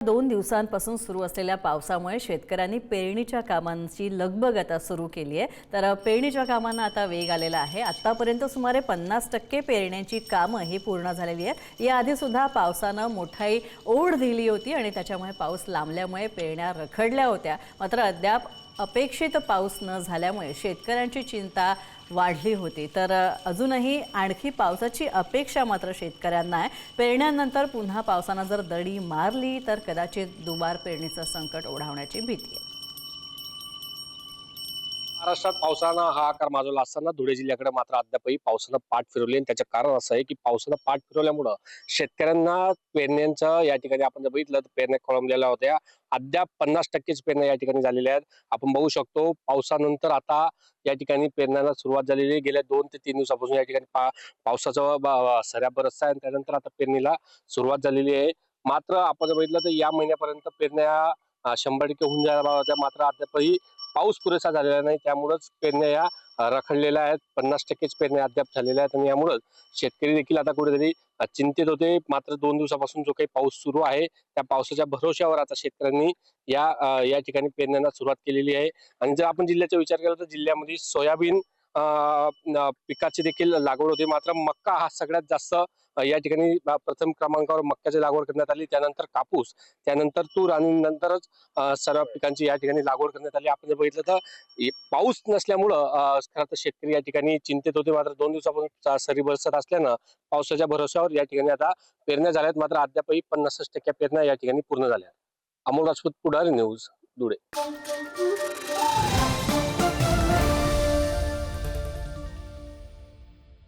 2 दिवसांपासून सुरू असलेल्या पावसामुळे शेतकऱ्यांनी पेरणीच्या कामांची लगबग आता सुरू केली आहे। तर पेरणीच्या कामांना आता वेग आलेला आहे। आतापर्यंत सुमारे 50% पेरण्याची कामं ही पूर्ण झालेली आहेत। याआधी सुद्धा पावसानं मोठी ओढ दिली होती आणि त्याच्यामुळे पाऊस लांबल्यामुळे पेरण्या रखडल्या होत्या। मात्र अद्याप अपेक्षित पाऊस न झाल्यामुळे शेतकऱ्यांची चिंता वाढली होती। तर अजूनही आणखी पावसाची अपेक्षा मात्र शेतकऱ्यांना आहे। पेरण्यानंतर पुन्हा पावसाने जर दडी मारली तर कदाचित दुबार पेरणीचं संकट ओढावण्याची भीती आहे। महाराष्ट्रात पावसानं हाहाकार माजवला असताना धुळे जिल्ह्याकडे मात्र अद्यापही पावसानं पाठ फिरवली आणि त्याचं कारण असं आहे की पावसानं पाठ फिरवल्यामुळं शेतकऱ्यांना पेरण्यांचं या ठिकाणी आपण जर बघितलं तर पेरण्या खोळंबलेल्या होत्या। अद्याप 50%च पेरण्या या ठिकाणी झालेल्या आहेत। आपण बघू शकतो पावसानंतर आता या ठिकाणी पेरण्याला सुरुवात झालेली आहे। गेल्या 2 ते 3 दिवसापासून या ठिकाणी पावसाचा सऱ्या बरसचा आहे आणि त्यानंतर आता पेरणीला सुरुवात झालेली आहे। मात्र आपण जर बघितलं तर या महिन्यापर्यंत पेरण्या 100% होऊन जायला होत्या, मात्र अद्यापही पाऊस पुरेसा झालेला नाही, त्यामुळेच पेरण्या या रखडलेल्या आहेत। 50%च पेरण्या अद्याप झालेल्या आहेत आणि यामुळे शेतकरी देखील आता कुठेतरी चिंतित होते। मात्र 2 दिवसापासून जो काही पाऊस सुरू आहे त्या पावसाच्या भरोश्यावर आता शेतकऱ्यांनी या ठिकाणी पेरण्यांना सुरुवात केलेली आहे। आणि जर आपण जिल्ह्याचा विचार केला तर जिल्ह्यामध्ये सोयाबीन पिकाची देखील लागवड होते, मात्र मक्का हा सगळ्यात जास्त या ठिकाणी प्रथम क्रमांकावर मक्याची लागवड करण्यात आली, त्यानंतर कापूस, त्यानंतर तूर आणि नंतरच सर्व पिकांची या ठिकाणी लागवड करण्यात आली। आपण जर बघितलं तर पाऊस नसल्यामुळं खरं तर शेतकरी या ठिकाणी चिंतित होते। मात्र 2 दिवसापासून सरी बरसत असल्यानं पावसाच्या भरोश्यावर या ठिकाणी आता पेरण्या झाल्यात, मात्र अद्यापही 50% पेरण्या या ठिकाणी पूर्ण झाल्या। अमोल राजपूत, पुढारी न्यूज, धुळे।